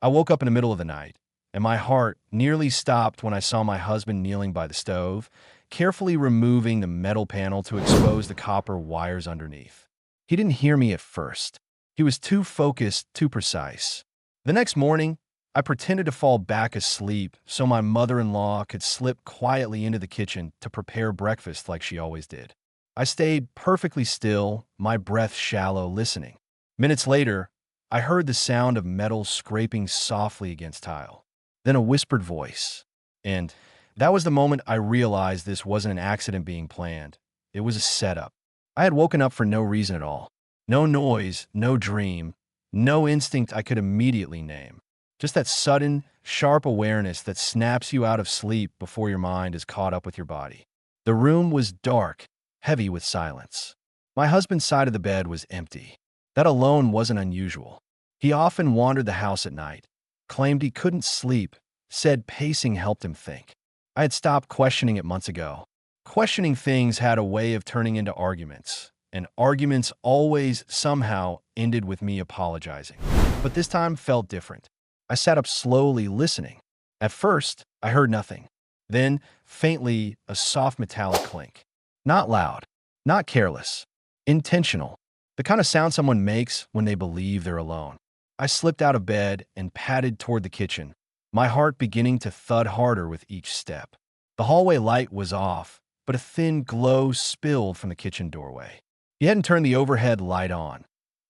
I woke up in the middle of the night, and my heart nearly stopped when I saw my husband kneeling by the stove, carefully removing the metal panel to expose the copper wires underneath. He didn't hear me at first. He was too focused, too precise. The next morning, I pretended to fall back asleep so my mother-in-law could slip quietly into the kitchen to prepare breakfast like she always did. I stayed perfectly still, my breath shallow, listening. Minutes later, I heard the sound of metal scraping softly against tile. Then a whispered voice. And that was the moment I realized this wasn't an accident being planned. It was a setup. I had woken up for no reason at all. No noise, no dream, no instinct I could immediately name. Just that sudden, sharp awareness that snaps you out of sleep before your mind is caught up with your body. The room was dark, heavy with silence. My husband's side of the bed was empty. That alone wasn't unusual. He often wandered the house at night, claimed he couldn't sleep, said pacing helped him think. I had stopped questioning it months ago. Questioning things had a way of turning into arguments, and arguments always somehow ended with me apologizing. But this time felt different. I sat up slowly, listening. At first, I heard nothing. Then, faintly, a soft metallic clink. Not loud, not careless, intentional. The kind of sound someone makes when they believe they're alone. I slipped out of bed and padded toward the kitchen, my heart beginning to thud harder with each step. The hallway light was off, but a thin glow spilled from the kitchen doorway. He hadn't turned the overhead light on,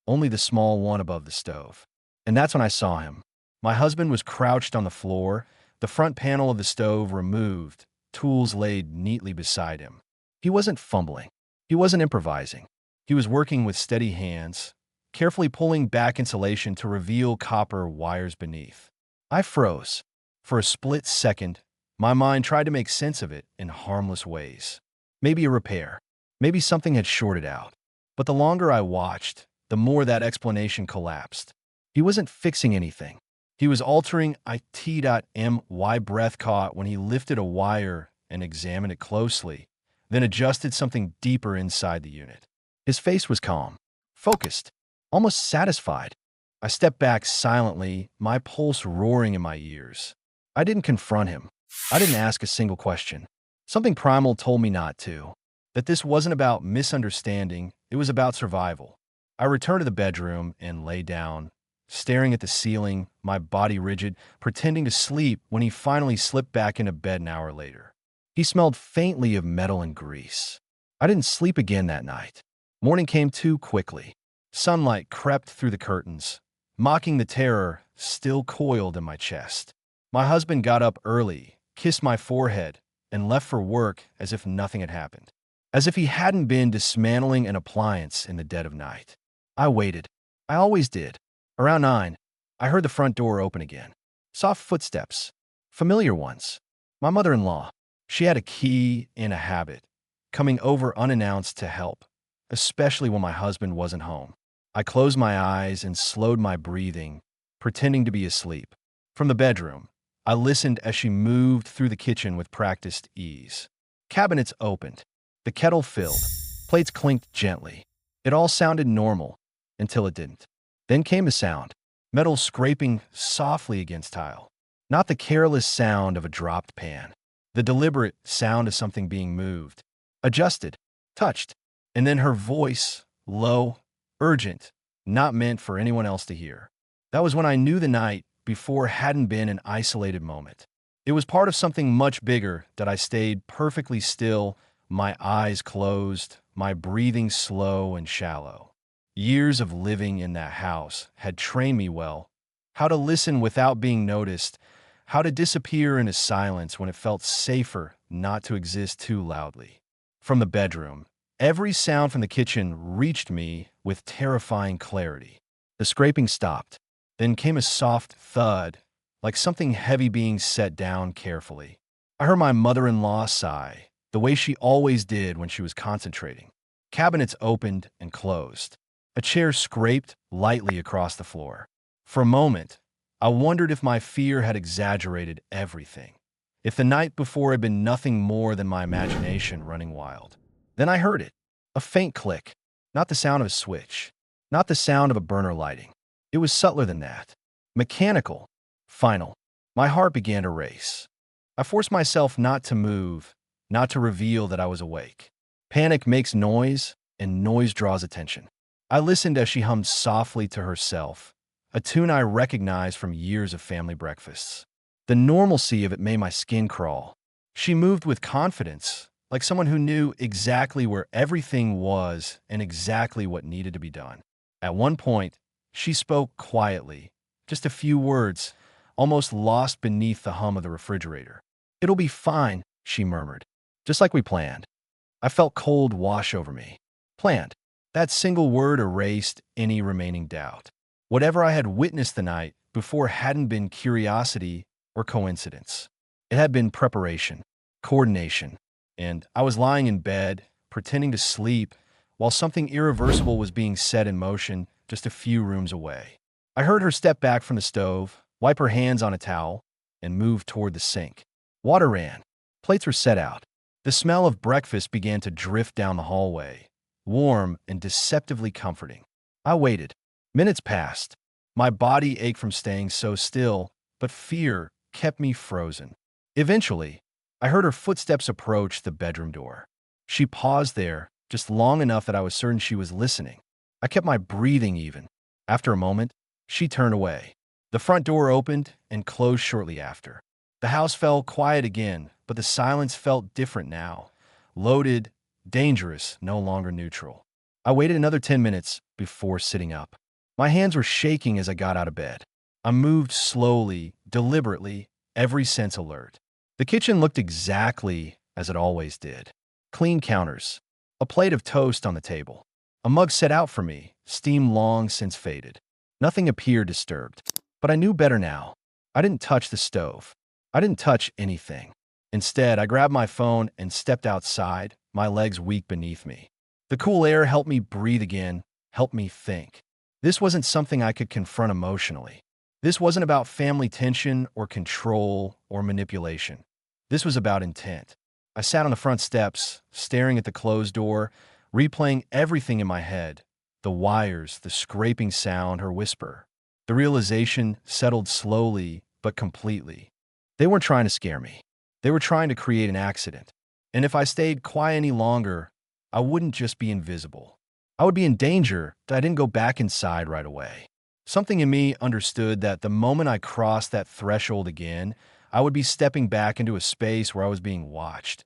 only the small one above the stove. And that's when I saw him. My husband was crouched on the floor, the front panel of the stove removed, tools laid neatly beside him. He wasn't fumbling. He wasn't improvising. He was working with steady hands, carefully pulling back insulation to reveal copper wires beneath. I froze. For a split second, my mind tried to make sense of it in harmless ways. Maybe a repair. Maybe something had shorted out. But the longer I watched, the more that explanation collapsed. He wasn't fixing anything. He was altering IT.my breath caught when he lifted a wire and examined it closely, then adjusted something deeper inside the unit. His face was calm, focused, almost satisfied. I stepped back silently, my pulse roaring in my ears. I didn't confront him. I didn't ask a single question. Something primal told me not to. That this wasn't about misunderstanding, it was about survival. I returned to the bedroom and lay down, staring at the ceiling, my body rigid, pretending to sleep when he finally slipped back into bed an hour later. He smelled faintly of metal and grease. I didn't sleep again that night. Morning came too quickly. Sunlight crept through the curtains, mocking the terror still coiled in my chest. My husband got up early, kissed my forehead, and left for work as if nothing had happened. As if he hadn't been dismantling an appliance in the dead of night. I waited. I always did. Around 9, I heard the front door open again. Soft footsteps. Familiar ones. My mother-in-law. She had a key and a habit, coming over unannounced to help, especially when my husband wasn't home. I closed my eyes and slowed my breathing, pretending to be asleep. From the bedroom, I listened as she moved through the kitchen with practiced ease. Cabinets opened. The kettle filled. Plates clinked gently. It all sounded normal, until it didn't. Then came a sound, metal scraping softly against tile. Not the careless sound of a dropped pan. The deliberate sound of something being moved, adjusted, touched. And then her voice, low, urgent, not meant for anyone else to hear. That was when I knew the night before hadn't been an isolated moment. It was part of something much bigger that I stayed perfectly still, my eyes closed, my breathing slow and shallow. Years of living in that house had trained me well, how to listen without being noticed, how to disappear into silence when it felt safer not to exist too loudly. From the bedroom, every sound from the kitchen reached me with terrifying clarity. The scraping stopped. Then came a soft thud, like something heavy being set down carefully. I heard my mother-in-law sigh, the way she always did when she was concentrating. Cabinets opened and closed. A chair scraped lightly across the floor. For a moment, I wondered if my fear had exaggerated everything. If the night before had been nothing more than my imagination running wild. Then I heard it. A faint click. Not the sound of a switch. Not the sound of a burner lighting. It was subtler than that. Mechanical. Final. My heart began to race. I forced myself not to move, not to reveal that I was awake. Panic makes noise, and noise draws attention. I listened as she hummed softly to herself, a tune I recognized from years of family breakfasts. The normalcy of it made my skin crawl. She moved with confidence, like someone who knew exactly where everything was and exactly what needed to be done. At one point, she spoke quietly, just a few words, almost lost beneath the hum of the refrigerator. "It'll be fine," she murmured, "just like we planned." I felt cold wash over me. Planned. That single word erased any remaining doubt. Whatever I had witnessed the night before hadn't been curiosity or coincidence. It had been preparation, coordination, and I was lying in bed, pretending to sleep, while something irreversible was being set in motion just a few rooms away. I heard her step back from the stove, wipe her hands on a towel, and move toward the sink. Water ran. Plates were set out. The smell of breakfast began to drift down the hallway, warm and deceptively comforting. I waited. Minutes passed. My body ached from staying so still, but fear kept me frozen. Eventually, I heard her footsteps approach the bedroom door. She paused there, just long enough that I was certain she was listening. I kept my breathing even. After a moment, she turned away. The front door opened and closed shortly after. The house fell quiet again, but the silence felt different now. Loaded, dangerous, no longer neutral. I waited another 10 minutes before sitting up. My hands were shaking as I got out of bed. I moved slowly, deliberately, every sense alert. The kitchen looked exactly as it always did. Clean counters, a plate of toast on the table, a mug set out for me, steam long since faded. Nothing appeared disturbed, but I knew better now. I didn't touch the stove. I didn't touch anything. Instead, I grabbed my phone and stepped outside, my legs weak beneath me. The cool air helped me breathe again, helped me think. This wasn't something I could confront emotionally. This wasn't about family tension or control or manipulation. This was about intent. I sat on the front steps, staring at the closed door, replaying everything in my head. The wires, the scraping sound, her whisper. The realization settled slowly but completely. They weren't trying to scare me. They were trying to create an accident. And if I stayed quiet any longer, I wouldn't just be invisible. I would be in danger that I didn't go back inside right away. Something in me understood that the moment I crossed that threshold again, I would be stepping back into a space where I was being watched.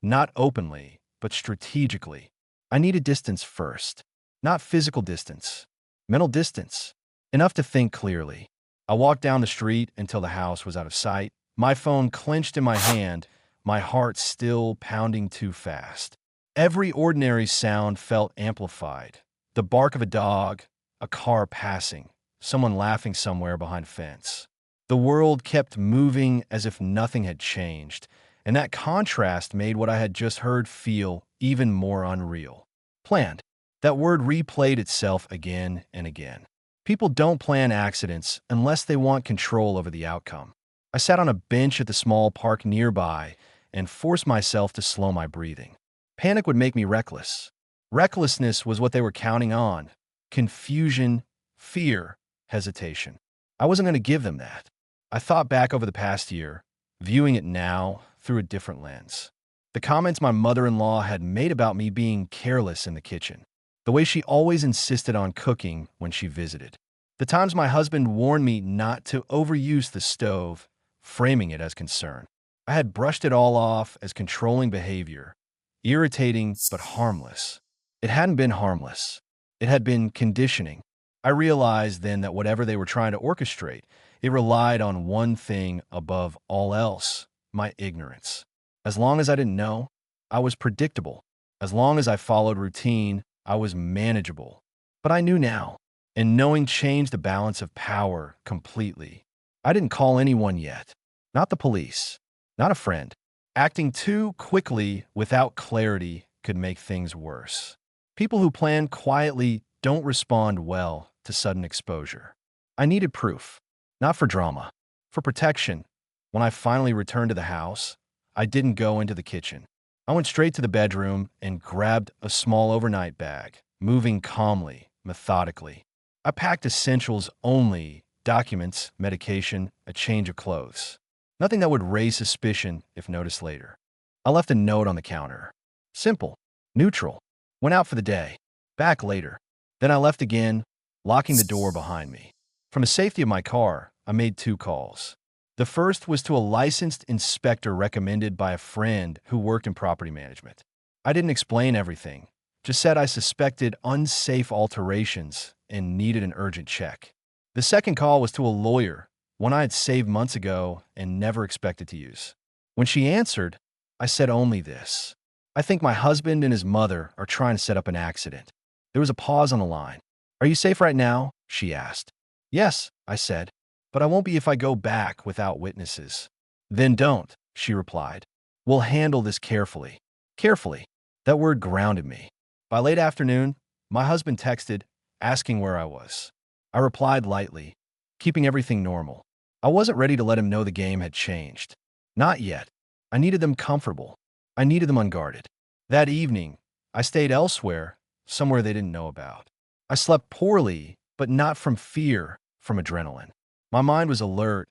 Not openly, but strategically. I needed distance first. Not physical distance. Mental distance. Enough to think clearly. I walked down the street until the house was out of sight, my phone clenched in my hand, my heart still pounding too fast. Every ordinary sound felt amplified. The bark of a dog, a car passing, someone laughing somewhere behind a fence. The world kept moving as if nothing had changed, and that contrast made what I had just heard feel even more unreal. Planned. That word replayed itself again and again. People don't plan accidents unless they want control over the outcome. I sat on a bench at the small park nearby and forced myself to slow my breathing. Panic would make me reckless. Recklessness was what they were counting on. Confusion, fear, hesitation. I wasn't going to give them that. I thought back over the past year, viewing it now through a different lens. The comments my mother-in-law had made about me being careless in the kitchen. The way she always insisted on cooking when she visited. The times my husband warned me not to overuse the stove, framing it as concern. I had brushed it all off as controlling behavior, irritating but harmless. It hadn't been harmless. It had been conditioning. I realized then that whatever they were trying to orchestrate, it relied on one thing above all else, my ignorance. As long as I didn't know, I was predictable. As long as I followed routine, I was manageable. But I knew now, and knowing changed the balance of power completely. I didn't call anyone yet. Not the police. Not a friend. Acting too quickly without clarity could make things worse. People who plan quietly don't respond well to sudden exposure. I needed proof. Not for drama. For protection. When I finally returned to the house, I didn't go into the kitchen. I went straight to the bedroom and grabbed a small overnight bag, moving calmly, methodically. I packed essentials only, documents, medication, a change of clothes. Nothing that would raise suspicion if noticed later. I left a note on the counter. Simple. Neutral. Went out for the day. Back later. Then I left again, locking the door behind me. From the safety of my car, I made 2 calls. The first was to a licensed inspector recommended by a friend who worked in property management. I didn't explain everything, just said I suspected unsafe alterations and needed an urgent check. The second call was to a lawyer, one I had saved months ago and never expected to use. When she answered, I said only this. I think my husband and his mother are trying to set up an accident. There was a pause on the line. Are you safe right now? She asked. Yes, I said, but I won't be if I go back without witnesses. Then don't, she replied. We'll handle this carefully. Carefully. That word grounded me. By late afternoon, my husband texted, asking where I was. I replied lightly, keeping everything normal. I wasn't ready to let him know the game had changed. Not yet. I needed them comfortable. I needed them unguarded. That evening, I stayed elsewhere, somewhere they didn't know about. I slept poorly, but not from fear, from adrenaline. My mind was alert,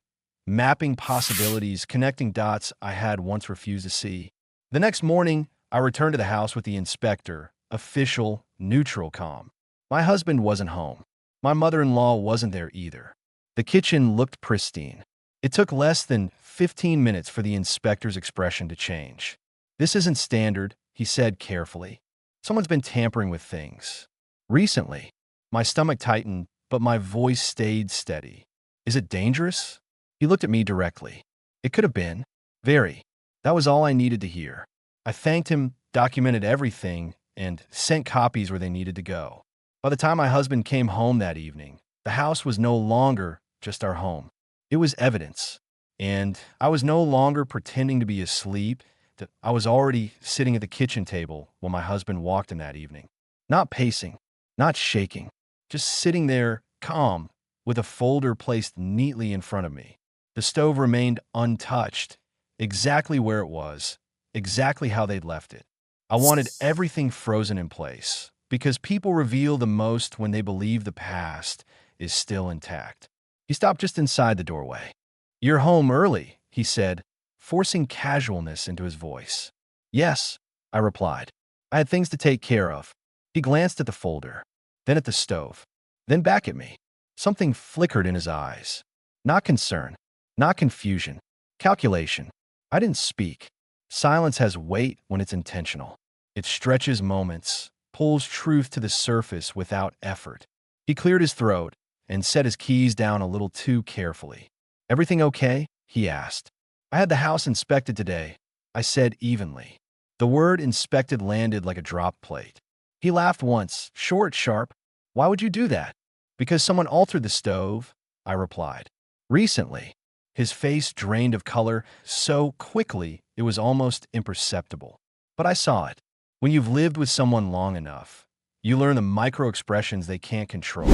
mapping possibilities, connecting dots I had once refused to see. The next morning, I returned to the house with the inspector, official, neutral calm. My husband wasn't home. My mother-in-law wasn't there either. The kitchen looked pristine. It took less than 15 minutes for the inspector's expression to change. This isn't standard, he said carefully. Someone's been tampering with things. Recently, my stomach tightened, but my voice stayed steady. Is it dangerous? He looked at me directly. It could have been. Very. That was all I needed to hear. I thanked him, documented everything, and sent copies where they needed to go. By the time my husband came home that evening, the house was no longer just our home. It was evidence. And I was no longer pretending to be asleep. I was already sitting at the kitchen table when my husband walked in that evening. Not pacing, not shaking, just sitting there, calm, with a folder placed neatly in front of me. The stove remained untouched, exactly where it was, exactly how they'd left it. I wanted everything frozen in place, because people reveal the most when they believe the past is still intact. He stopped just inside the doorway. You're home early, he said, forcing casualness into his voice. Yes, I replied. I had things to take care of. He glanced at the folder, then at the stove, then back at me. Something flickered in his eyes. Not concern, not confusion, calculation. I didn't speak. Silence has weight when it's intentional. It stretches moments, pulls truth to the surface without effort. He cleared his throat and set his keys down a little too carefully. Everything okay? He asked. I had the house inspected today, I said evenly. The word inspected landed like a drop plate. He laughed once, short, sharp. Why would you do that? Because someone altered the stove, I replied. Recently. His face drained of color so quickly it was almost imperceptible. But I saw it. When you've lived with someone long enough, you learn the micro-expressions they can't control.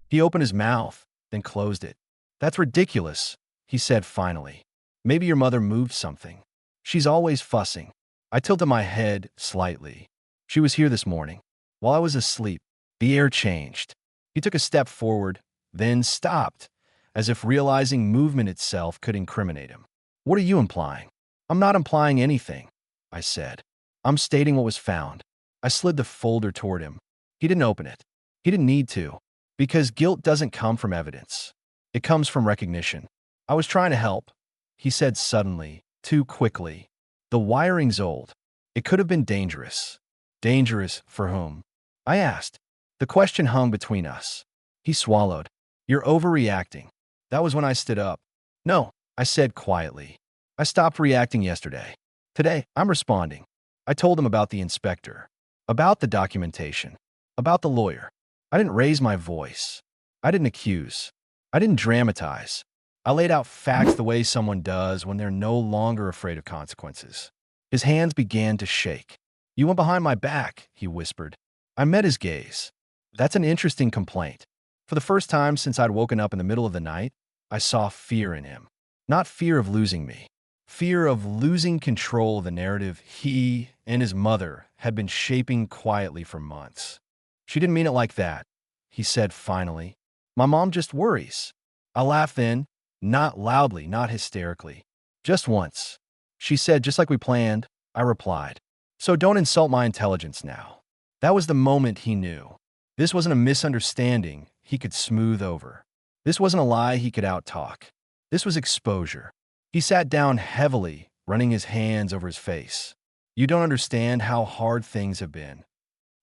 He opened his mouth, then closed it. That's ridiculous, he said finally. Maybe your mother moved something. She's always fussing. I tilted my head slightly. She was here this morning. While I was asleep, the air changed. He took a step forward, then stopped, as if realizing movement itself could incriminate him. What are you implying? I'm not implying anything, I said. I'm stating what was found. I slid the folder toward him. He didn't open it. He didn't need to, because guilt doesn't come from evidence. It comes from recognition. I was trying to help, he said suddenly, too quickly. The wiring's old. It could have been dangerous. Dangerous for whom? I asked. The question hung between us. He swallowed. You're overreacting. That was when I stood up. No, I said quietly. I stopped reacting yesterday. Today, I'm responding. I told him about the inspector, about the documentation, about the lawyer. I didn't raise my voice. I didn't accuse. I didn't dramatize. I laid out facts the way someone does when they're no longer afraid of consequences. His hands began to shake. You went behind my back, he whispered. I met his gaze. That's an interesting complaint. For the first time since I'd woken up in the middle of the night, I saw fear in him. Not fear of losing me. Fear of losing control of the narrative he and his mother had been shaping quietly for months. She didn't mean it like that, he said finally. My mom just worries. I laughed then, not loudly, not hysterically. Just once. She said, just like we planned. I replied. So don't insult my intelligence now. That was the moment he knew. This wasn't a misunderstanding he could smooth over. This wasn't a lie he could outtalk. This was exposure. He sat down heavily, running his hands over his face. You don't understand how hard things have been.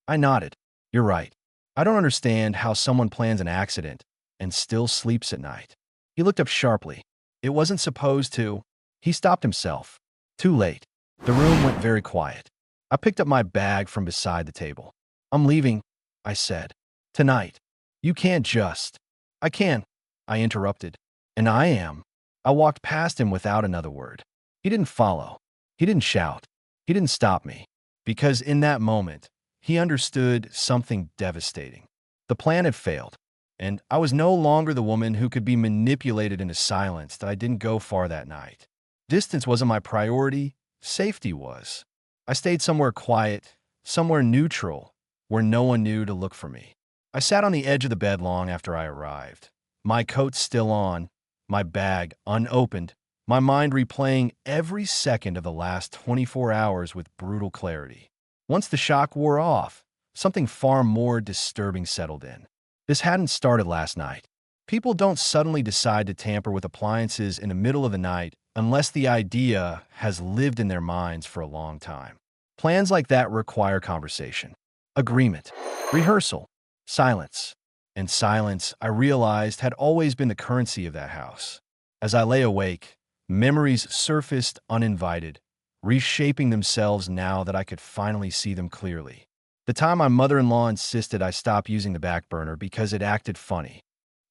I nodded. You're right. I don't understand how someone plans an accident and still sleeps at night. He looked up sharply. It wasn't supposed to. He stopped himself. Too late. The room went very quiet. I picked up my bag from beside the table. I'm leaving, I said. Tonight. You can't just. I can, I interrupted. And I am. I walked past him without another word. He didn't follow. He didn't shout. He didn't stop me. Because in that moment, he understood something devastating. The plan had failed, and I was no longer the woman who could be manipulated into silence that I didn't go far that night. Distance wasn't my priority, safety was. I stayed somewhere quiet, somewhere neutral, where no one knew to look for me. I sat on the edge of the bed long after I arrived, my coat still on, my bag unopened, my mind replaying every second of the last 24 hours with brutal clarity. Once the shock wore off, something far more disturbing settled in. This hadn't started last night. People don't suddenly decide to tamper with appliances in the middle of the night unless the idea has lived in their minds for a long time. Plans like that require conversation, agreement, rehearsal, silence. And silence, I realized, had always been the currency of that house. As I lay awake, memories surfaced uninvited, reshaping themselves now that I could finally see them clearly. The time my mother-in-law insisted I stop using the back burner because it acted funny.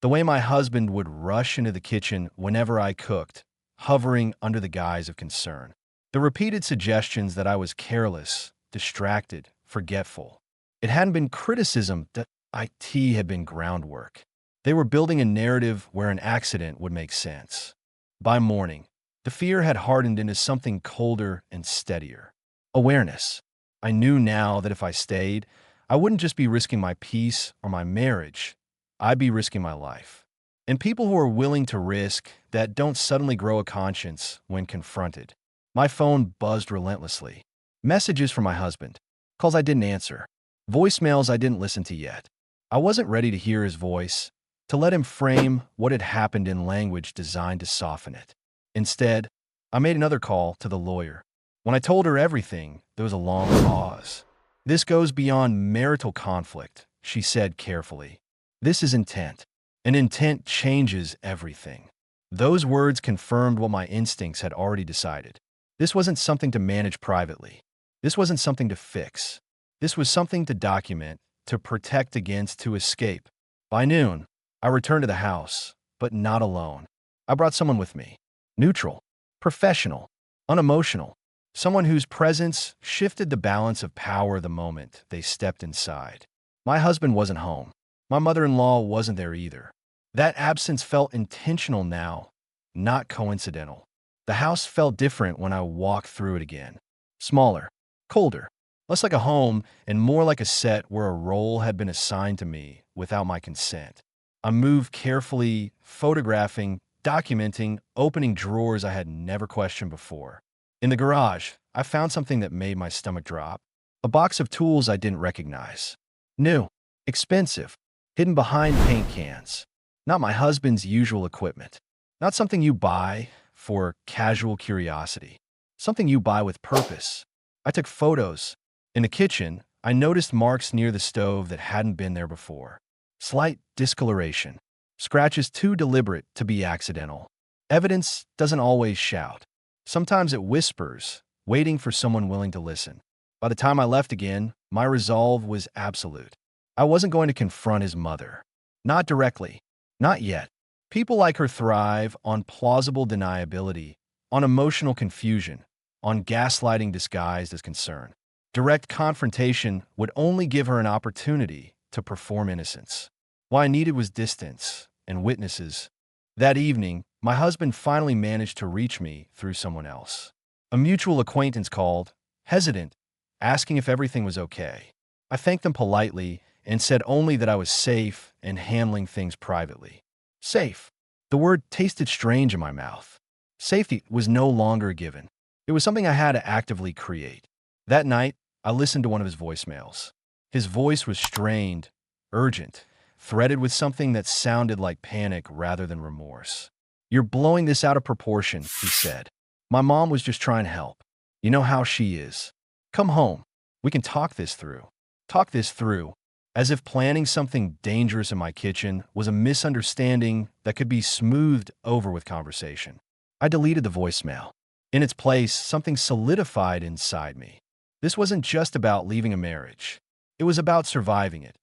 The way my husband would rush into the kitchen whenever I cooked, hovering under the guise of concern. The repeated suggestions that I was careless, distracted, forgetful. It hadn't been criticism that IT had been groundwork. They were building a narrative where an accident would make sense. By morning, the fear had hardened into something colder and steadier. Awareness. I knew now that if I stayed, I wouldn't just be risking my peace or my marriage, I'd be risking my life. And people who are willing to risk that don't suddenly grow a conscience when confronted. My phone buzzed relentlessly. Messages from my husband. Calls I didn't answer. Voicemails I didn't listen to yet. I wasn't ready to hear his voice, to let him frame what had happened in language designed to soften it. Instead, I made another call to the lawyer. When I told her everything, there was a long pause. This goes beyond marital conflict, she said carefully. This is intent. And intent changes everything. Those words confirmed what my instincts had already decided. This wasn't something to manage privately. This wasn't something to fix. This was something to document, to protect against, to escape. By noon, I returned to the house, but not alone. I brought someone with me. Neutral, professional, unemotional. Someone whose presence shifted the balance of power the moment they stepped inside. My husband wasn't home. My mother-in-law wasn't there either. That absence felt intentional now, not coincidental. The house felt different when I walked through it again. Smaller, colder, less like a home and more like a set where a role had been assigned to me without my consent. I moved carefully, photographing, documenting, opening drawers I had never questioned before. In the garage, I found something that made my stomach drop. A box of tools I didn't recognize. New, expensive, hidden behind paint cans. Not my husband's usual equipment. Not something you buy for casual curiosity. Something you buy with purpose. I took photos. In the kitchen, I noticed marks near the stove that hadn't been there before. Slight discoloration. Scratches too deliberate to be accidental. Evidence doesn't always shout. Sometimes it whispers, waiting for someone willing to listen. By the time I left again, my resolve was absolute. I wasn't going to confront his mother. Not directly. Not yet. People like her thrive on plausible deniability, on emotional confusion, on gaslighting disguised as concern. Direct confrontation would only give her an opportunity to perform innocence. What I needed was distance and witnesses. That evening, my husband finally managed to reach me through someone else. A mutual acquaintance called, hesitant, asking if everything was okay. I thanked them politely and said only that I was safe and handling things privately. Safe. The word tasted strange in my mouth. Safety was no longer a given. It was something I had to actively create. That night, I listened to one of his voicemails. His voice was strained, urgent, threaded with something that sounded like panic rather than remorse. "You're blowing this out of proportion," he said. "My mom was just trying to help. You know how she is. Come home. We can talk this through." Talk this through. As if planning something dangerous in my kitchen was a misunderstanding that could be smoothed over with conversation. I deleted the voicemail. In its place, something solidified inside me. This wasn't just about leaving a marriage. It was about surviving it.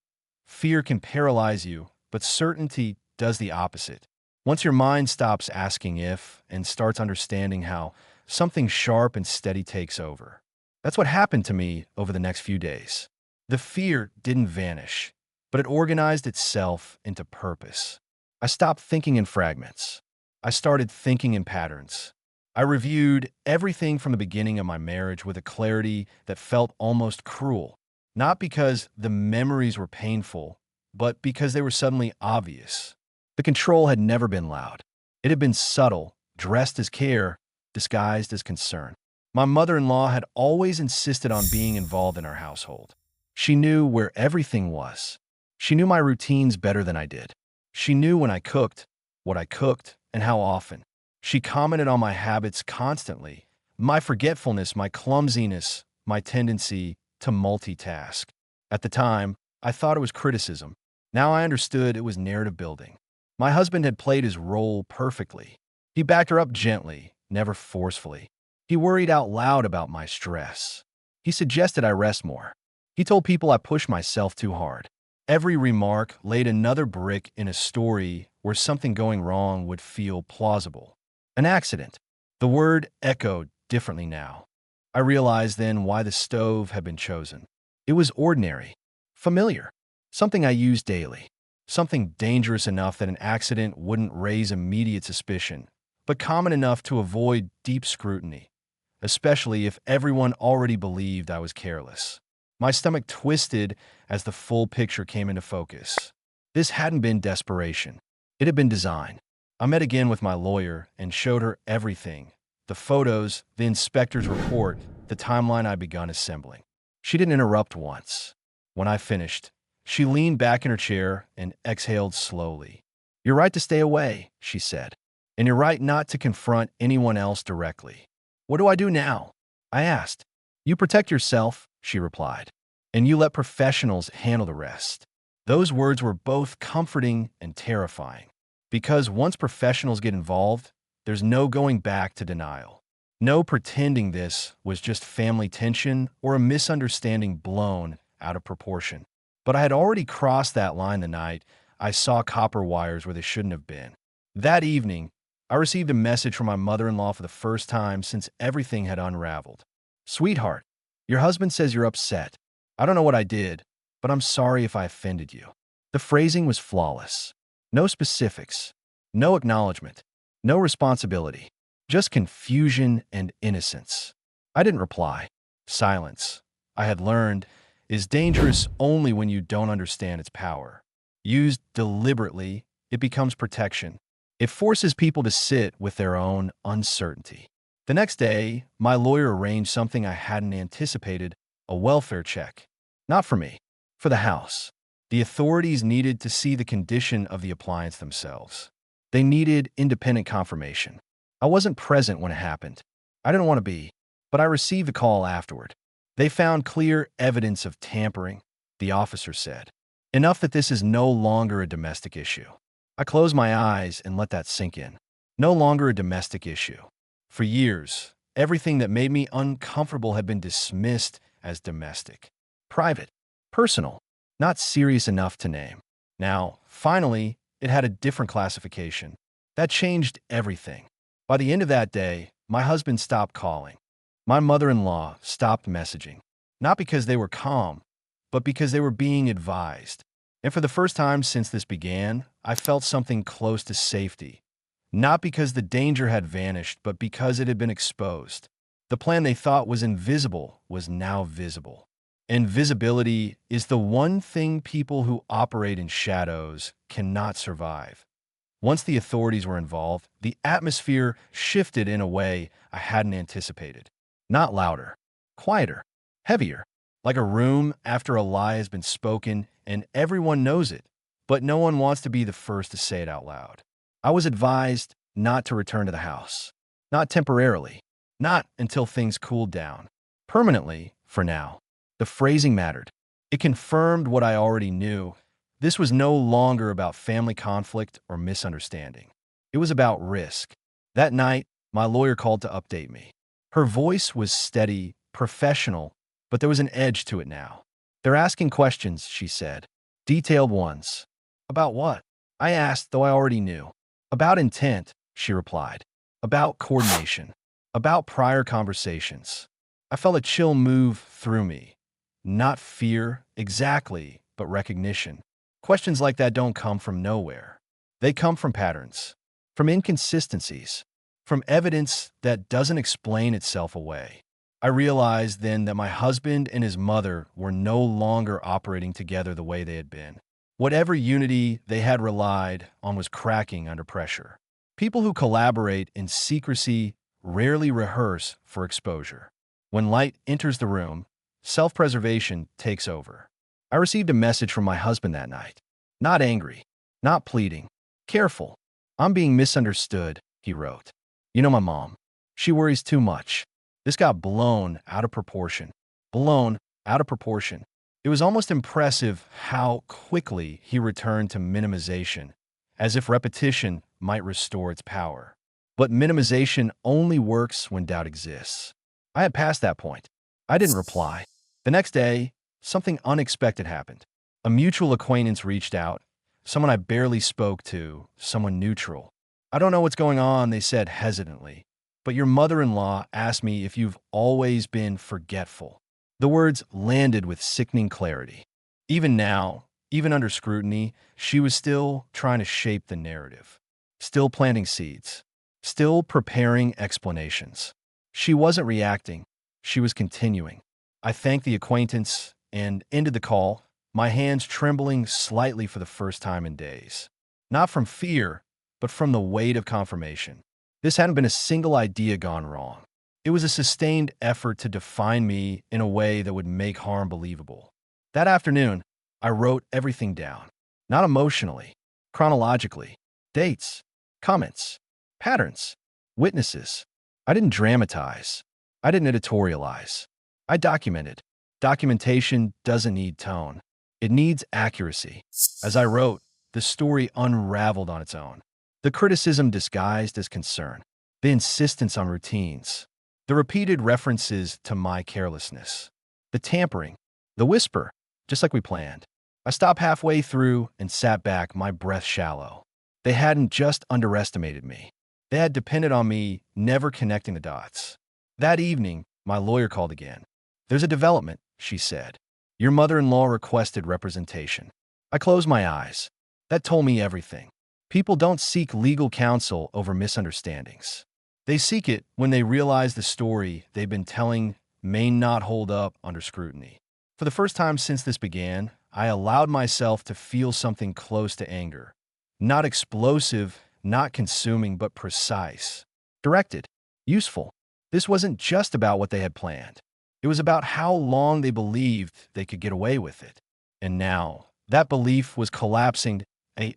Fear can paralyze you, but certainty does the opposite. Once your mind stops asking if and starts understanding how, something sharp and steady takes over. That's what happened to me over the next few days. The fear didn't vanish, but it organized itself into purpose. I stopped thinking in fragments. I started thinking in patterns. I reviewed everything from the beginning of my marriage with a clarity that felt almost cruel, not because the memories were painful, but because they were suddenly obvious. The control had never been loud. It had been subtle, dressed as care, disguised as concern. My mother-in-law had always insisted on being involved in our household. She knew where everything was. She knew my routines better than I did. She knew when I cooked, what I cooked, and how often. She commented on my habits constantly, my forgetfulness, my clumsiness, my tendency to multitask. At the time, I thought it was criticism. Now I understood it was narrative building. My husband had played his role perfectly. He backed her up gently, never forcefully. He worried out loud about my stress. He suggested I rest more. He told people I pushed myself too hard. Every remark laid another brick in a story where something going wrong would feel plausible. An accident. The word echoed differently now. I realized then why the stove had been chosen. It was ordinary, familiar, something I used daily, something dangerous enough that an accident wouldn't raise immediate suspicion, but common enough to avoid deep scrutiny, especially if everyone already believed I was careless. My stomach twisted as the full picture came into focus. This hadn't been desperation. It had been design. I met again with my lawyer and showed her everything. The photos, the inspector's report, the timeline I'd begun assembling. She didn't interrupt once. When I finished, she leaned back in her chair and exhaled slowly. "You're right to stay away," she said. "And you're right not to confront anyone else directly." "What do I do now?" I asked. "You protect yourself," she replied, "and you let professionals handle the rest." Those words were both comforting and terrifying, because once professionals get involved, there's no going back to denial. No pretending this was just family tension or a misunderstanding blown out of proportion. But I had already crossed that line the night I saw copper wires where they shouldn't have been. That evening, I received a message from my mother-in-law for the first time since everything had unraveled. "Sweetheart, your husband says you're upset. I don't know what I did, but I'm sorry if I offended you." The phrasing was flawless. No specifics, no acknowledgement, no responsibility, just confusion and innocence. I didn't reply. Silence, I had learned, is dangerous only when you don't understand its power. Used deliberately, it becomes protection. It forces people to sit with their own uncertainty. The next day, my lawyer arranged something I hadn't anticipated, a welfare check. Not for me, for the house. The authorities needed to see the condition of the appliance themselves. They needed independent confirmation. I wasn't present when it happened. I didn't want to be, but I received the call afterward. They found clear evidence of tampering, the officer said. Enough that this is no longer a domestic issue. I closed my eyes and let that sink in. No longer a domestic issue. For years, everything that made me uncomfortable had been dismissed as domestic. Private. Personal. Not serious enough to name. Now, finally, it had a different classification. That changed everything. By the end of that day, my husband stopped calling. My mother-in-law stopped messaging. Not because they were calm, but because they were being advised. And for the first time since this began, I felt something close to safety. Not because the danger had vanished, but because it had been exposed. The plan they thought was invisible was now visible. And visibility is the one thing people who operate in shadows cannot survive. Once the authorities were involved, the atmosphere shifted in a way I hadn't anticipated. Not louder, quieter, heavier, like a room after a lie has been spoken and everyone knows it, but no one wants to be the first to say it out loud. I was advised not to return to the house. Not temporarily. Not until things cooled down. Permanently, for now. The phrasing mattered. It confirmed what I already knew. This was no longer about family conflict or misunderstanding. It was about risk. That night, my lawyer called to update me. Her voice was steady, professional, but there was an edge to it now. "They're asking questions," she said. "Detailed ones." "About what?" I asked, though I already knew. "About intent," she replied. "About coordination. About prior conversations." I felt a chill move through me. Not fear, exactly, but recognition. Questions like that don't come from nowhere. They come from patterns, from inconsistencies, from evidence that doesn't explain itself away. I realized then that my husband and his mother were no longer operating together the way they had been. Whatever unity they had relied on was cracking under pressure. People who collaborate in secrecy rarely rehearse for exposure. When light enters the room, self-preservation takes over. I received a message from my husband that night. Not angry, not pleading. Careful. "I'm being misunderstood," he wrote. "You know my mom. She worries too much." This got blown out of proportion. Blown out of proportion. It was almost impressive how quickly he returned to minimization, as if repetition might restore its power. But minimization only works when doubt exists. I had passed that point. I didn't reply. The next day, something unexpected happened. A mutual acquaintance reached out, someone I barely spoke to, someone neutral. "I don't know what's going on," they said hesitantly, "but your mother-in-law asked me if you've always been forgetful." The words landed with sickening clarity. Even now, even under scrutiny, she was still trying to shape the narrative. Still planting seeds. Still preparing explanations. She wasn't reacting. She was continuing. I thanked the acquaintance and ended the call, my hands trembling slightly for the first time in days. Not from fear, but from the weight of confirmation. This hadn't been a single idea gone wrong. It was a sustained effort to define me in a way that would make harm believable. That afternoon, I wrote everything down. Not emotionally, chronologically. Dates, comments, patterns, witnesses. I didn't dramatize. I didn't editorialize. I documented. Documentation doesn't need tone. It needs accuracy. As I wrote, the story unraveled on its own. The criticism disguised as concern. The insistence on routines. The repeated references to my carelessness. The tampering. The whisper, just like we planned. I stopped halfway through and sat back, my breath shallow. They hadn't just underestimated me. They had depended on me never connecting the dots. That evening, my lawyer called again. "There's a development," she said. "Your mother-in-law requested representation." I closed my eyes. That told me everything. People don't seek legal counsel over misunderstandings. They seek it when they realize the story they've been telling may not hold up under scrutiny. For the first time since this began, I allowed myself to feel something close to anger. Not explosive, not consuming, but precise. Directed. Useful. This wasn't just about what they had planned. It was about how long they believed they could get away with it. And now, that belief was collapsing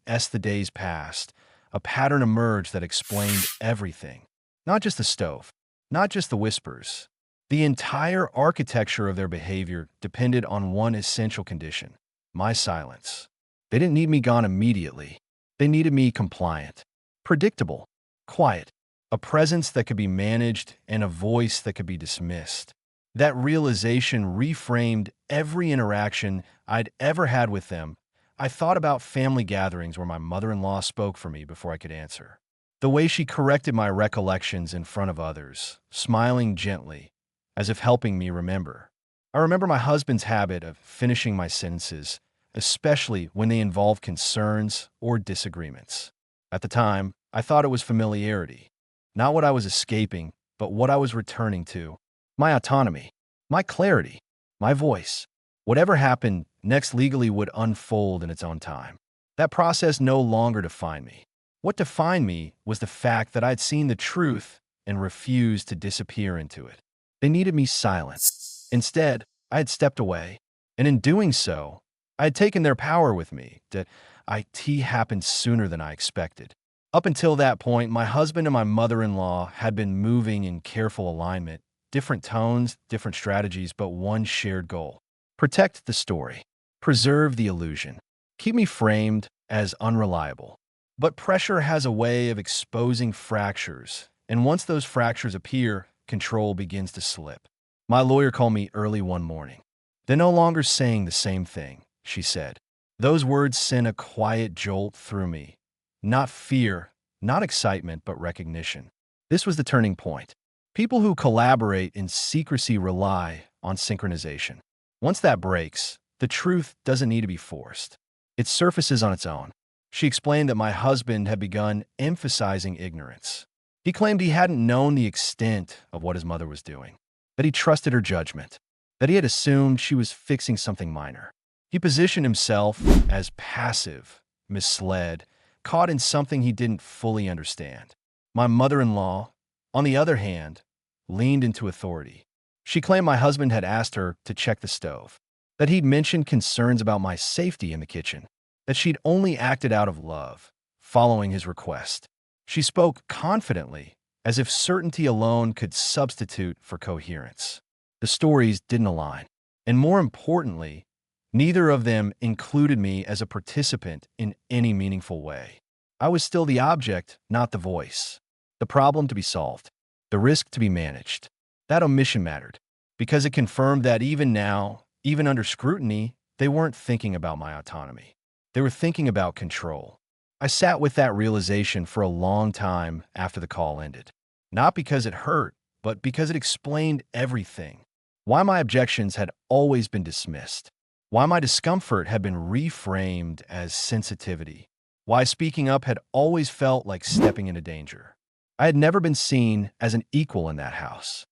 as the days passed. A pattern emerged that explained everything. Not just the stove, not just the whispers. The entire architecture of their behavior depended on one essential condition: my silence. They didn't need me gone immediately. They needed me compliant, predictable, quiet, a presence that could be managed and a voice that could be dismissed. That realization reframed every interaction I'd ever had with them. I thought about family gatherings where my mother-in-law spoke for me before I could answer. The way she corrected my recollections in front of others, smiling gently, as if helping me remember. I remember my husband's habit of finishing my sentences, especially when they involved concerns or disagreements. At the time, I thought it was familiarity. Not what I was escaping, but what I was returning to. My autonomy, my clarity, my voice. Whatever happened next legally would unfold in its own time. That process no longer defined me. What defined me was the fact that I'd seen the truth and refused to disappear into it. They needed me silent. Instead, I had stepped away, and in doing so, I had taken their power with me. That it happened sooner than I expected. Up until that point, my husband and my mother-in-law had been moving in careful alignment, different tones, different strategies, but one shared goal: protect the story, preserve the illusion, keep me framed as unreliable. But pressure has a way of exposing fractures, and once those fractures appear, control begins to slip. My lawyer called me early one morning. "They're no longer saying the same thing," she said. Those words sent a quiet jolt through me. Not fear, not excitement, but recognition. This was the turning point. People who collaborate in secrecy rely on synchronization. Once that breaks, the truth doesn't need to be forced. It surfaces on its own. She explained that my husband had begun emphasizing ignorance. He claimed he hadn't known the extent of what his mother was doing, that he trusted her judgment, that he had assumed she was fixing something minor. He positioned himself as passive, misled, caught in something he didn't fully understand. My mother-in-law, on the other hand, leaned into authority. She claimed my husband had asked her to check the stove, that he'd mentioned concerns about my safety in the kitchen, that she'd only acted out of love, following his request. She spoke confidently, as if certainty alone could substitute for coherence. The stories didn't align, and more importantly, neither of them included me as a participant in any meaningful way. I was still the object, not the voice. The problem to be solved, the risk to be managed. That omission mattered, because it confirmed that even now, even under scrutiny, they weren't thinking about my autonomy. They were thinking about control. I sat with that realization for a long time after the call ended. Not because it hurt, but because it explained everything. Why my objections had always been dismissed. Why my discomfort had been reframed as sensitivity. Why speaking up had always felt like stepping into danger. I had never been seen as an equal in that house.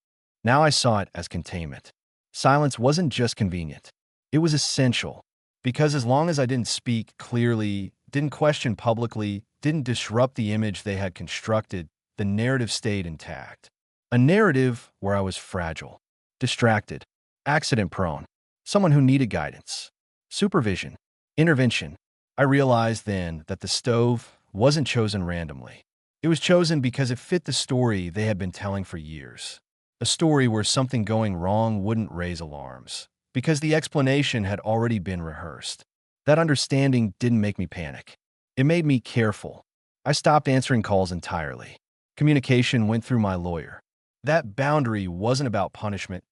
Now I saw it as containment. Silence wasn't just convenient. It was essential. Because as long as I didn't speak clearly, didn't question publicly, didn't disrupt the image they had constructed, the narrative stayed intact. A narrative where I was fragile, distracted, accident-prone, someone who needed guidance, supervision, intervention. I realized then that the stove wasn't chosen randomly. It was chosen because it fit the story they had been telling for years. A story where something going wrong wouldn't raise alarms, because the explanation had already been rehearsed. That understanding didn't make me panic. It made me careful. I stopped answering calls entirely. Communication went through my lawyer. That boundary wasn't about punishment.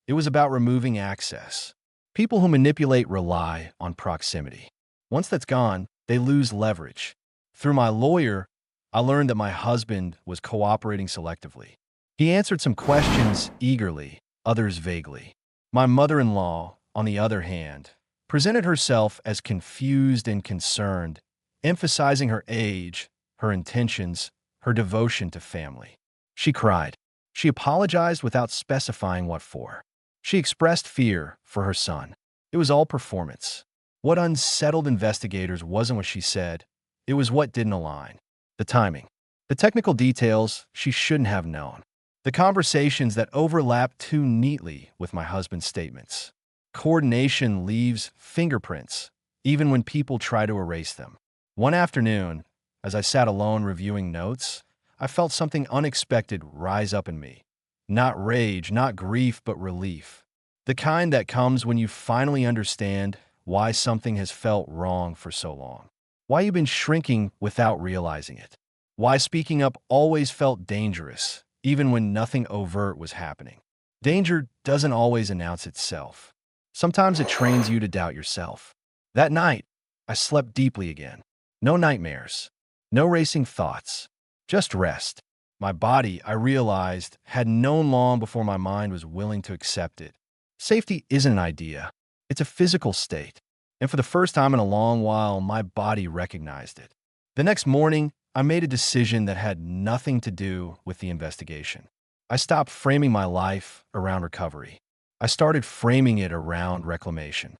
It was about removing access. People who manipulate rely on proximity. Once that's gone, they lose leverage. Through my lawyer, I learned that my husband was cooperating selectively. He answered some questions eagerly, others vaguely. My mother-in-law, on the other hand, presented herself as confused and concerned, emphasizing her age, her intentions, her devotion to family. She cried. She apologized without specifying what for. She expressed fear for her son. It was all performance. What unsettled investigators wasn't what she said. It was what didn't align. The timing. The technical details she shouldn't have known. The conversations that overlapped too neatly with my husband's statements. Coordination leaves fingerprints, even when people try to erase them. One afternoon, as I sat alone reviewing notes, I felt something unexpected rise up in me. Not rage, not grief, but relief. The kind that comes when you finally understand why something has felt wrong for so long. Why you've been shrinking without realizing it. Why speaking up always felt dangerous, even when nothing overt was happening. Danger doesn't always announce itself. Sometimes it trains you to doubt yourself. That night, I slept deeply again. No nightmares. No racing thoughts. Just rest. My body, I realized, had known long before my mind was willing to accept it. Safety isn't an idea. It's a physical state. And for the first time in a long while, my body recognized it. The next morning, I made a decision that had nothing to do with the investigation. I stopped framing my life around recovery. I started framing it around reclamation.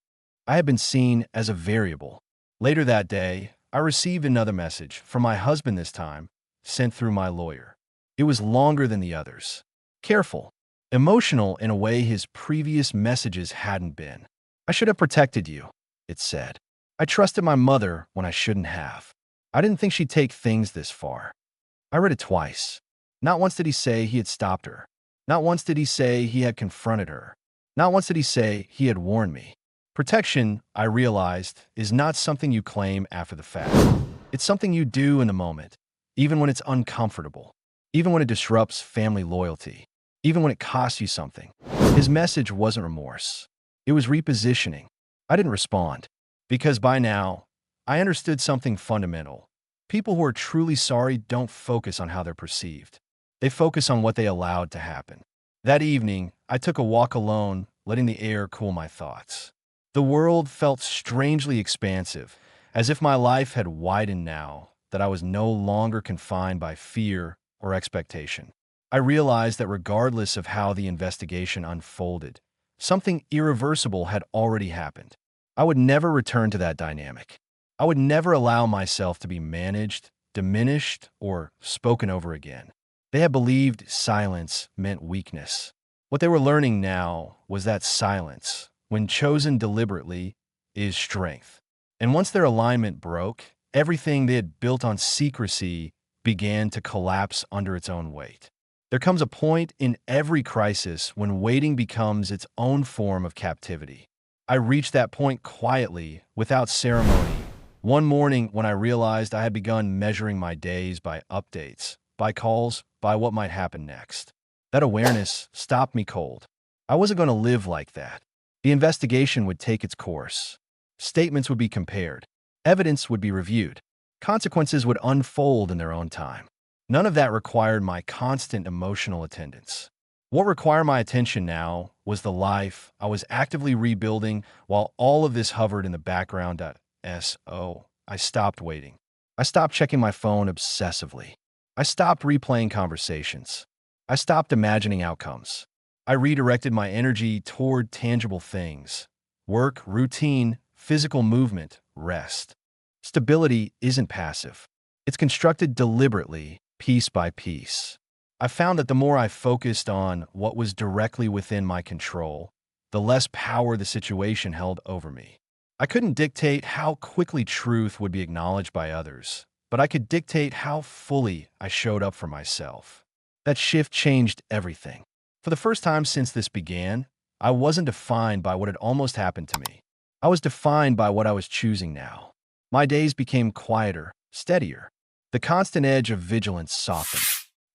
I had been seen as a variable. Later that day, I received another message, from my husband this time, sent through my lawyer. It was longer than the others. Careful. Emotional in a way his previous messages hadn't been. I should have protected you, it said. I trusted my mother when I shouldn't have. I didn't think she'd take things this far. I read it twice. Not once did he say he had stopped her. Not once did he say he had confronted her. Not once did he say he had warned me. Protection, I realized, is not something you claim after the fact. It's something you do in the moment, even when it's uncomfortable, even when it disrupts family loyalty, even when it costs you something. His message wasn't remorse. It was repositioning. I didn't respond, because by now, I understood something fundamental. People who are truly sorry don't focus on how they're perceived. They focus on what they allowed to happen. That evening, I took a walk alone, letting the air cool my thoughts. The world felt strangely expansive, as if my life had widened now, that I was no longer confined by fear or expectation. I realized that regardless of how the investigation unfolded, something irreversible had already happened. I would never return to that dynamic. I would never allow myself to be managed, diminished, or spoken over again. They had believed silence meant weakness. What they were learning now was that silence, when chosen deliberately, is strength. And once their alignment broke, everything they had built on secrecy began to collapse under its own weight. There comes a point in every crisis when waiting becomes its own form of captivity. I reached that point quietly, without ceremony, one morning when I realized I had begun measuring my days by updates, by calls, by what might happen next. That awareness stopped me cold. I wasn't going to live like that. The investigation would take its course. Statements would be compared. Evidence would be reviewed. Consequences would unfold in their own time. None of that required my constant emotional attendance. What required my attention now was the life I was actively rebuilding while all of this hovered in the background. I stopped waiting. I stopped checking my phone obsessively. I stopped replaying conversations. I stopped imagining outcomes. I redirected my energy toward tangible things: work, routine, physical movement, rest. Stability isn't passive. It's constructed deliberately, piece by piece. I found that the more I focused on what was directly within my control, the less power the situation held over me. I couldn't dictate how quickly truth would be acknowledged by others, but I could dictate how fully I showed up for myself. That shift changed everything. For the first time since this began, I wasn't defined by what had almost happened to me. I was defined by what I was choosing now. My days became quieter, steadier. The constant edge of vigilance softened.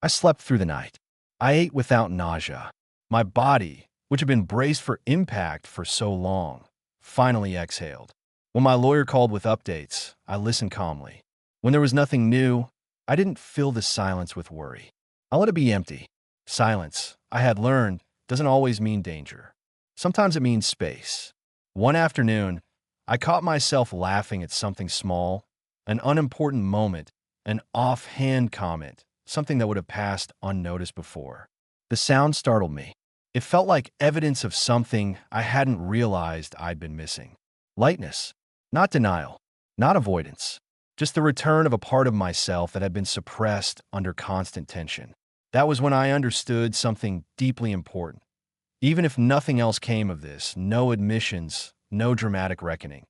I slept through the night. I ate without nausea. My body, which had been braced for impact for so long, finally exhaled. When my lawyer called with updates, I listened calmly. When there was nothing new, I didn't fill the silence with worry. I let it be empty. Silence, I had learned, doesn't always mean danger. Sometimes it means space. One afternoon, I caught myself laughing at something small, an unimportant moment, an offhand comment, something that would have passed unnoticed before. The sound startled me. It felt like evidence of something I hadn't realized I'd been missing. Lightness, not denial, not avoidance, just the return of a part of myself that had been suppressed under constant tension. That was when I understood something deeply important. Even if nothing else came of this, no admissions, no dramatic reckoning,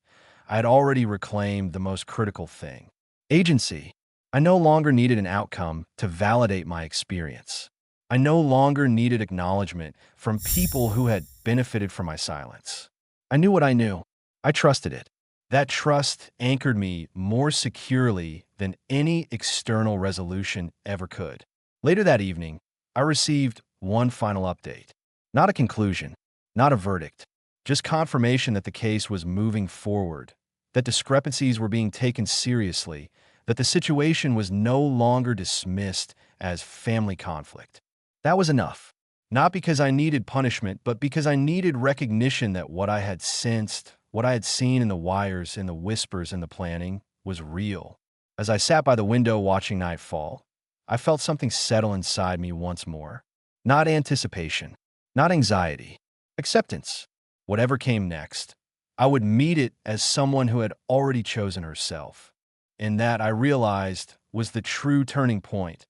I had already reclaimed the most critical thing: agency. I no longer needed an outcome to validate my experience. I no longer needed acknowledgement from people who had benefited from my silence. I knew what I knew. I trusted it. That trust anchored me more securely than any external resolution ever could. Later that evening, I received one final update. Not a conclusion, not a verdict, just confirmation that the case was moving forward, that discrepancies were being taken seriously, that the situation was no longer dismissed as family conflict. That was enough. Not because I needed punishment, but because I needed recognition that what I had sensed, what I had seen in the wires, in the whispers, in the planning, was real. As I sat by the window watching night fall, I felt something settle inside me once more. Not anticipation, not anxiety, acceptance. Whatever came next, I would meet it as someone who had already chosen herself. and that I realized was the true turning point.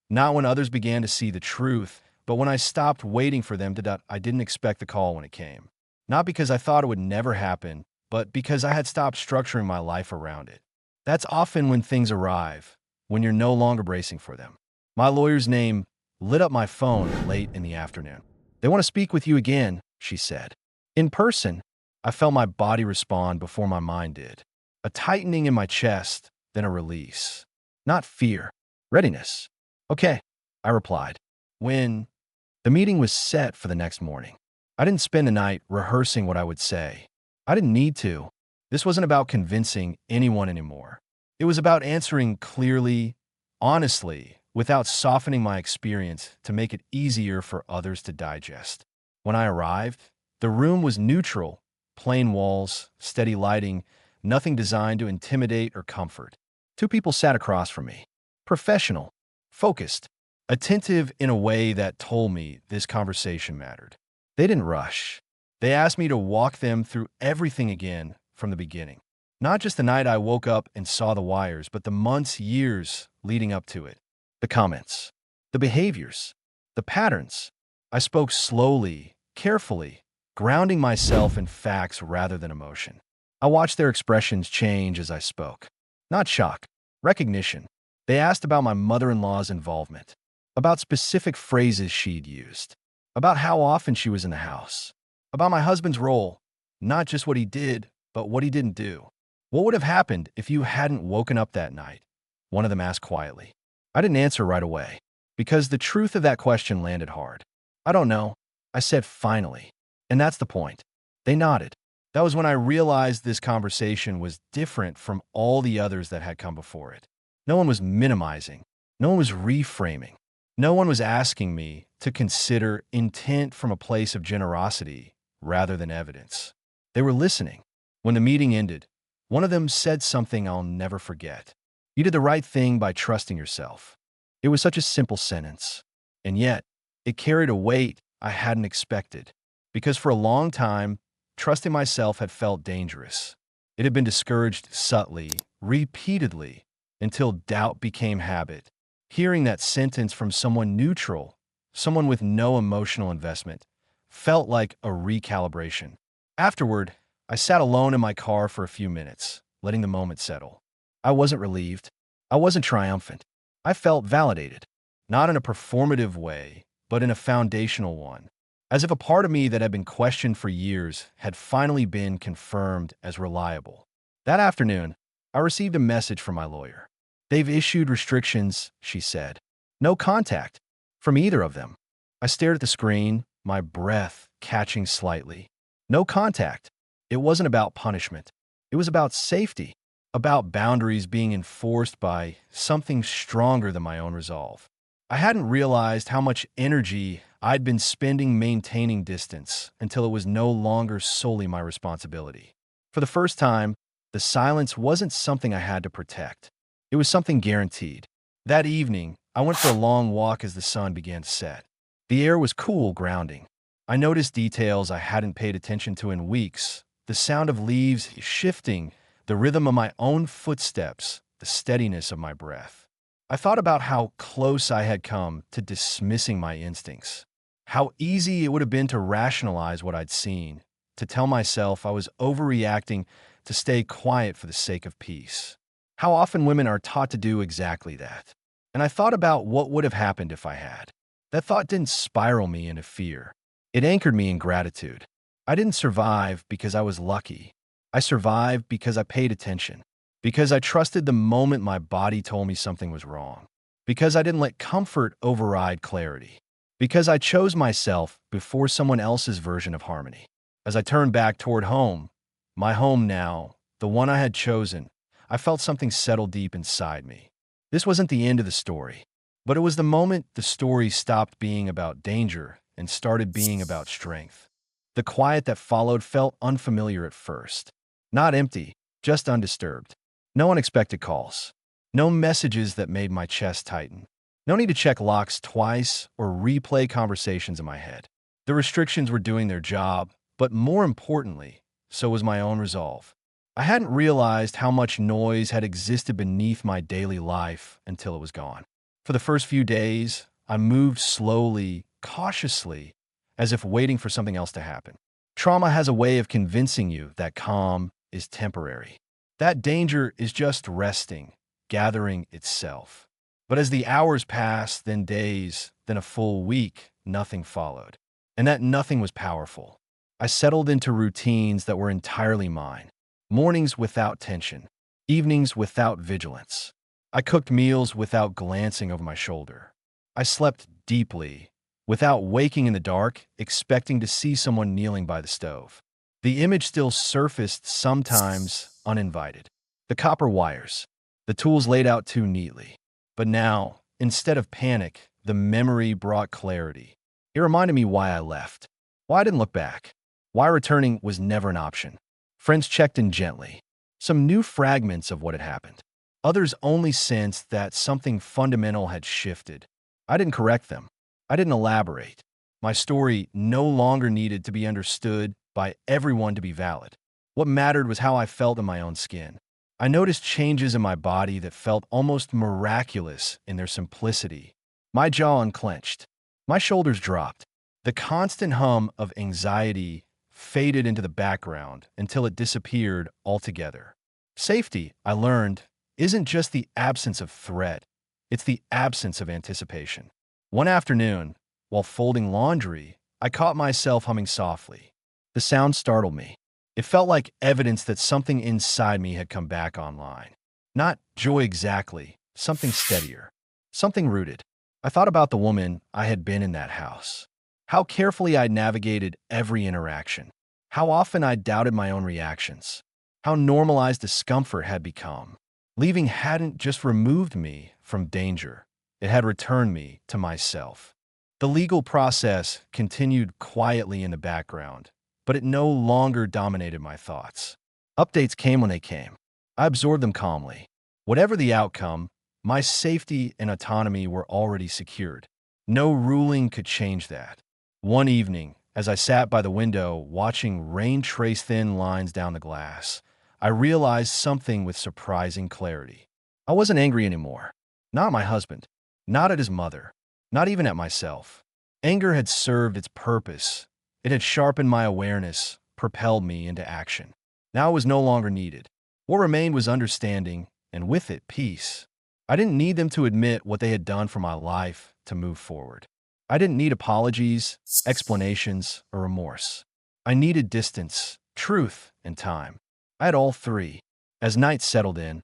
Not when others began to see the truth, but when I stopped waiting for them to. I didn't expect the call when it came. Not because I thought it would never happen, but because I had stopped structuring my life around it. That's often when things arrive, when you're no longer bracing for them. My lawyer's name lit up my phone late in the afternoon. "They want to speak with you again," she said. In person, I felt my body respond before my mind did. A tightening in my chest, then a release. Not fear, readiness. "Okay," I replied. When the meeting was set for the next morning, I didn't spend the night rehearsing what I would say. I didn't need to. This wasn't about convincing anyone anymore. It was about answering clearly, honestly, without softening my experience to make it easier for others to digest. When I arrived, the room was neutral, plain walls, steady lighting, nothing designed to intimidate or comfort. Two people sat across from me. Professional, focused, attentive in a way that told me this conversation mattered. They didn't rush. They asked me to walk them through everything again from the beginning. Not just the night I woke up and saw the wires, but the months, years leading up to it. The comments, the behaviors, the patterns. I spoke slowly, carefully, grounding myself in facts rather than emotion. I watched their expressions change as I spoke. Not shock, recognition. They asked about my mother-in-law's involvement, about specific phrases she'd used, about how often she was in the house, about my husband's role, not just what he did, but what he didn't do. "What would have happened if you hadn't woken up that night?" one of them asked quietly. I didn't answer right away, because the truth of that question landed hard. "I don't know," I said finally. And that's the point. They nodded. That was when I realized this conversation was different from all the others that had come before it. No one was minimizing. No one was reframing. No one was asking me to consider intent from a place of generosity rather than evidence. They were listening. When the meeting ended, one of them said something I'll never forget. "You did the right thing by trusting yourself." It was such a simple sentence, and yet it carried a weight I hadn't expected. Because for a long time, trusting myself had felt dangerous. It had been discouraged subtly, repeatedly, until doubt became habit. Hearing that sentence from someone neutral, someone with no emotional investment, felt like a recalibration. Afterward, I sat alone in my car for a few minutes, letting the moment settle. I wasn't relieved. I wasn't triumphant. I felt validated, not in a performative way, but in a foundational one. As if a part of me that had been questioned for years had finally been confirmed as reliable. That afternoon, I received a message from my lawyer. "They've issued restrictions," she said. "No contact from either of them." I stared at the screen, my breath catching slightly. No contact. It wasn't about punishment. It was about safety, about boundaries being enforced by something stronger than my own resolve. I hadn't realized how much energy I'd been spending maintaining distance until it was no longer solely my responsibility. For the first time, the silence wasn't something I had to protect. It was something guaranteed. That evening, I went for a long walk as the sun began to set. The air was cool, grounding. I noticed details I hadn't paid attention to in weeks. The sound of leaves shifting, the rhythm of my own footsteps, the steadiness of my breath. I thought about how close I had come to dismissing my instincts. How easy it would have been to rationalize what I'd seen, to tell myself I was overreacting, to stay quiet for the sake of peace. How often women are taught to do exactly that. And I thought about what would have happened if I had. That thought didn't spiral me into fear. It anchored me in gratitude. I didn't survive because I was lucky. I survived because I paid attention. Because I trusted the moment my body told me something was wrong. Because I didn't let comfort override clarity. Because I chose myself before someone else's version of harmony. As I turned back toward home, my home now, the one I had chosen, I felt something settle deep inside me. This wasn't the end of the story, but it was the moment the story stopped being about danger and started being about strength. The quiet that followed felt unfamiliar at first. Not empty, just undisturbed. No unexpected calls. No messages that made my chest tighten. No need to check locks twice or replay conversations in my head. The restrictions were doing their job, but more importantly, so was my own resolve. I hadn't realized how much noise had existed beneath my daily life until it was gone. For the first few days, I moved slowly, cautiously, as if waiting for something else to happen. Trauma has a way of convincing you that calm is temporary. That danger is just resting, gathering itself. But as the hours passed, then days, then a full week, nothing followed. And that nothing was powerful. I settled into routines that were entirely mine. Mornings without tension, evenings without vigilance. I cooked meals without glancing over my shoulder. I slept deeply, without waking in the dark, expecting to see someone kneeling by the stove. The image still surfaced sometimes uninvited. The copper wires, the tools laid out too neatly. But now, instead of panic, the memory brought clarity. It reminded me why I left, why I didn't look back, why returning was never an option. Friends checked in gently. Some new fragments of what had happened. Others only sensed that something fundamental had shifted. I didn't correct them. I didn't elaborate. My story no longer needed to be understood by everyone to be valid. What mattered was how I felt in my own skin. I noticed changes in my body that felt almost miraculous in their simplicity. My jaw unclenched. My shoulders dropped. The constant hum of anxiety faded into the background until it disappeared altogether. Safety, I learned, isn't just the absence of threat. It's the absence of anticipation. One afternoon, while folding laundry, I caught myself humming softly. The sound startled me. It felt like evidence that something inside me had come back online. Not joy exactly, something steadier, something rooted. I thought about the woman I had been in that house. How carefully I'd navigated every interaction. How often I'd doubted my own reactions. How normalized discomfort had become. Leaving hadn't just removed me from danger. It had returned me to myself. The legal process continued quietly in the background, but it no longer dominated my thoughts. Updates came when they came. I absorbed them calmly. Whatever the outcome, my safety and autonomy were already secured. No ruling could change that. One evening, as I sat by the window watching rain trace thin lines down the glass, I realized something with surprising clarity. I wasn't angry anymore. Not at my husband. Not at his mother. Not even at myself. Anger had served its purpose. It had sharpened my awareness, propelled me into action. Now it was no longer needed. What remained was understanding, and with it, peace. I didn't need them to admit what they had done for my life to move forward. I didn't need apologies, explanations, or remorse. I needed distance, truth, and time. I had all three. As night settled in,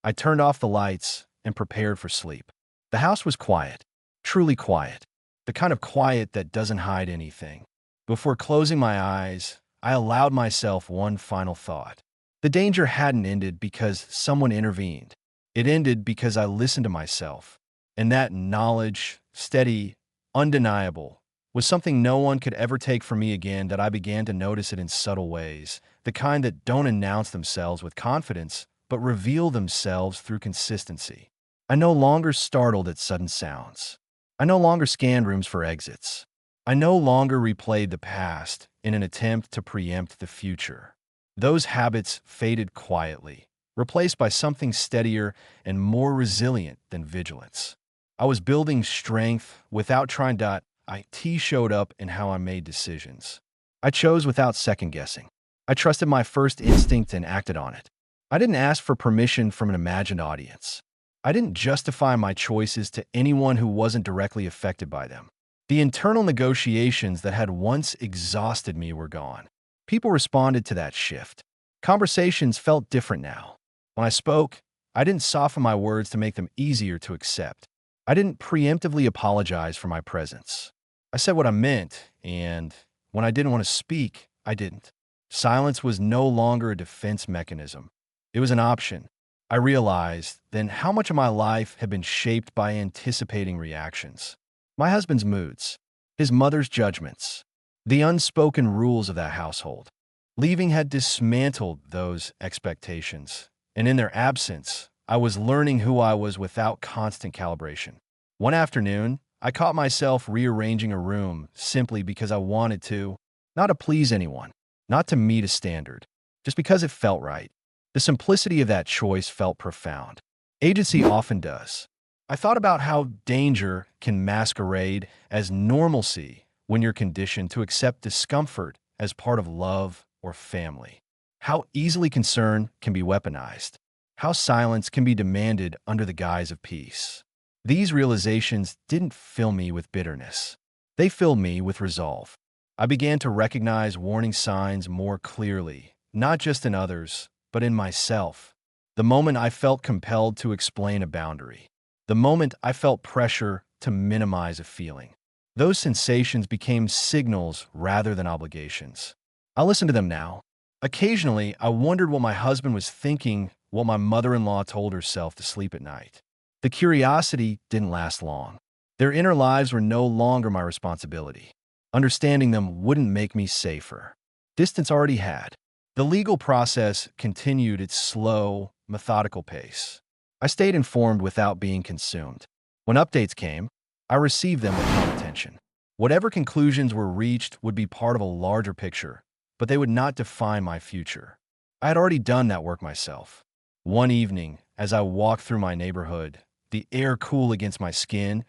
I turned off the lights and prepared for sleep. The house was quiet, truly quiet, the kind of quiet that doesn't hide anything. Before closing my eyes, I allowed myself one final thought. The danger hadn't ended because someone intervened. It ended because I listened to myself. And that knowledge, steady, undeniable, was something no one could ever take from me again. That I began to notice it in subtle ways, the kind that don't announce themselves with confidence, but reveal themselves through consistency. I no longer startled at sudden sounds. I no longer scanned rooms for exits. I no longer replayed the past in an attempt to preempt the future. Those habits faded quietly, replaced by something steadier and more resilient than vigilance. I was building strength without trying to. It showed up in how I made decisions. I chose without second-guessing. I trusted my first instinct and acted on it. I didn't ask for permission from an imagined audience. I didn't justify my choices to anyone who wasn't directly affected by them. The internal negotiations that had once exhausted me were gone. People responded to that shift. Conversations felt different now. When I spoke, I didn't soften my words to make them easier to accept. I didn't preemptively apologize for my presence. I said what I meant, and when I didn't want to speak, I didn't. Silence was no longer a defense mechanism. It was an option. I realized then how much of my life had been shaped by anticipating reactions. My husband's moods, his mother's judgments, the unspoken rules of that household. Leaving had dismantled those expectations, and in their absence, I was learning who I was without constant calibration. One afternoon, I caught myself rearranging a room simply because I wanted to, not to please anyone, not to meet a standard, just because it felt right. The simplicity of that choice felt profound. Agency often does. I thought about how danger can masquerade as normalcy when you're conditioned to accept discomfort as part of love or family. How easily concern can be weaponized. How silence can be demanded under the guise of peace. These realizations didn't fill me with bitterness. They filled me with resolve. I began to recognize warning signs more clearly, not just in others, but in myself. The moment I felt compelled to explain a boundary. The moment I felt pressure to minimize a feeling. Those sensations became signals rather than obligations. I listen to them now. Occasionally, I wondered what my husband was thinking, what my mother-in-law told herself to sleep at night. The curiosity didn't last long. Their inner lives were no longer my responsibility. Understanding them wouldn't make me safer. Distance already had. The legal process continued its slow, methodical pace. I stayed informed without being consumed. When updates came, I received them with calm attention. Whatever conclusions were reached would be part of a larger picture, but they would not define my future. I had already done that work myself. One evening, as I walked through my neighborhood, the air cool against my skin,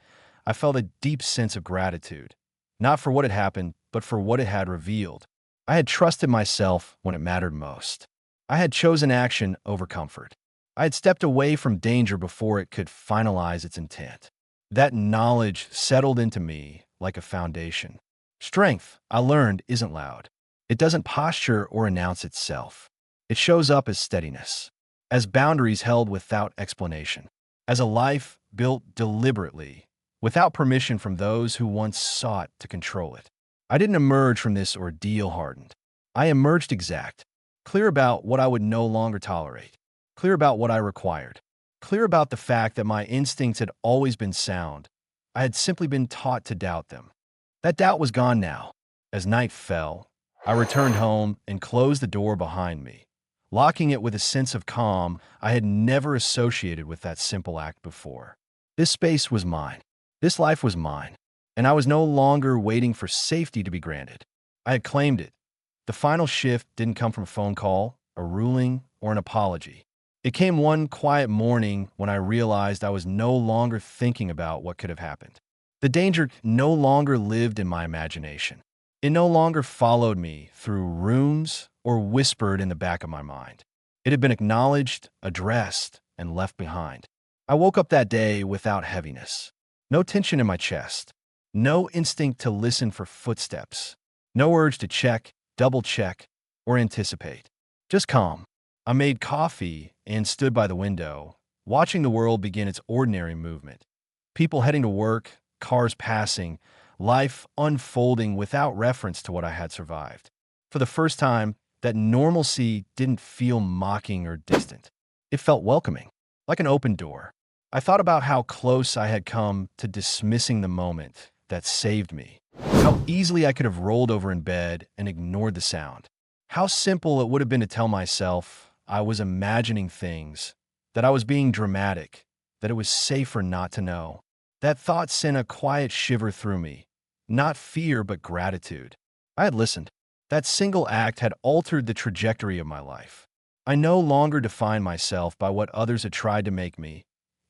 I felt a deep sense of gratitude, not for what had happened, but for what it had revealed. I had trusted myself when it mattered most. I had chosen action over comfort. I had stepped away from danger before it could finalize its intent. That knowledge settled into me like a foundation. Strength, I learned, isn't loud. It doesn't posture or announce itself. It shows up as steadiness, as boundaries held without explanation, as a life built deliberately, without permission from those who once sought to control it. I didn't emerge from this ordeal hardened. I emerged exact, clear about what I would no longer tolerate, clear about what I required, clear about the fact that my instincts had always been sound. I had simply been taught to doubt them. That doubt was gone now. As night fell, I returned home and closed the door behind me, locking it with a sense of calm I had never associated with that simple act before. This space was mine. This life was mine, and I was no longer waiting for safety to be granted. I had claimed it. The final shift didn't come from a phone call, a ruling, or an apology. It came one quiet morning when I realized I was no longer thinking about what could have happened. The danger no longer lived in my imagination. It no longer followed me through rooms or whispered in the back of my mind. It had been acknowledged, addressed, and left behind. I woke up that day without heaviness. No tension in my chest. No instinct to listen for footsteps. No urge to check, double-check, or anticipate. Just calm. I made coffee and stood by the window, watching the world begin its ordinary movement. People heading to work, cars passing, life unfolding without reference to what I had survived. For the first time, that normalcy didn't feel mocking or distant. It felt welcoming, like an open door. I thought about how close I had come to dismissing the moment that saved me. How easily I could have rolled over in bed and ignored the sound. How simple it would have been to tell myself I was imagining things, that I was being dramatic, that it was safer not to know. That thought sent a quiet shiver through me. Not fear, but gratitude. I had listened. That single act had altered the trajectory of my life. I no longer defined myself by what others had tried to make me.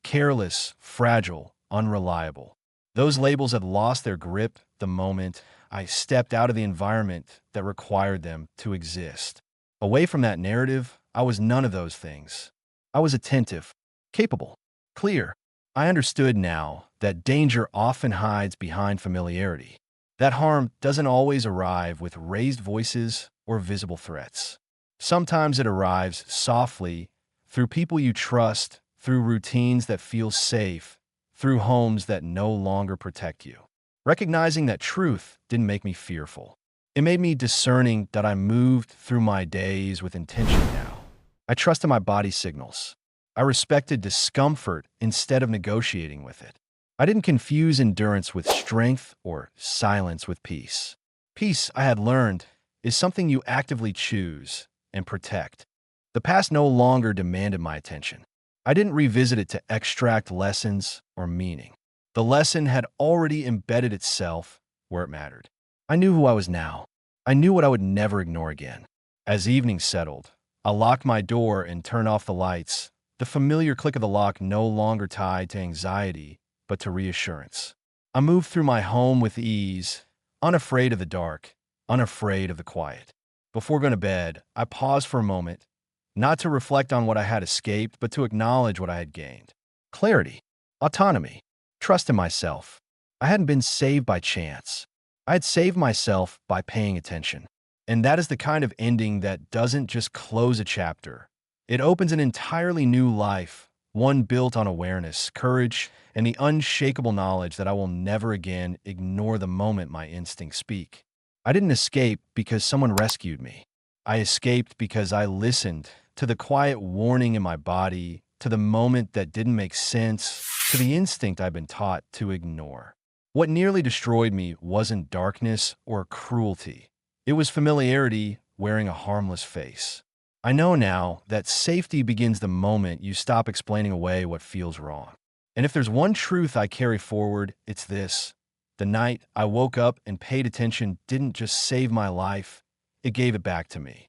Careless, fragile, unreliable. Those labels had lost their grip the moment I stepped out of the environment that required them to exist. Away from that narrative, I was none of those things. I was attentive, capable, clear. I understood now that danger often hides behind familiarity. That harm doesn't always arrive with raised voices or visible threats. Sometimes it arrives softly, through people you trust, through routines that feel safe, through homes that no longer protect you. Recognizing that truth didn't make me fearful. It made me discerning that I moved through my days with intention now. I trusted my body's signals. I respected discomfort instead of negotiating with it. I didn't confuse endurance with strength or silence with peace. Peace, I had learned, is something you actively choose and protect. The past no longer demanded my attention. I didn't revisit it to extract lessons or meaning. The lesson had already embedded itself where it mattered. I knew who I was now. I knew what I would never ignore again. As evening settled, I locked my door and turned off the lights, the familiar click of the lock no longer tied to anxiety, but to reassurance. I moved through my home with ease, unafraid of the dark, unafraid of the quiet. Before going to bed, I paused for a moment, not to reflect on what I had escaped, but to acknowledge what I had gained. Clarity, autonomy, trust in myself. I hadn't been saved by chance. I had saved myself by paying attention. And that is the kind of ending that doesn't just close a chapter. It opens an entirely new life, one built on awareness, courage, and the unshakable knowledge that I will never again ignore the moment my instincts speak. I didn't escape because someone rescued me. I escaped because I listened to the quiet warning in my body, to the moment that didn't make sense, to the instinct I've been taught to ignore. What nearly destroyed me wasn't darkness or cruelty. It was familiarity wearing a harmless face. I know now that safety begins the moment you stop explaining away what feels wrong. And if there's one truth I carry forward, it's this. The night I woke up and paid attention didn't just save my life, it gave it back to me.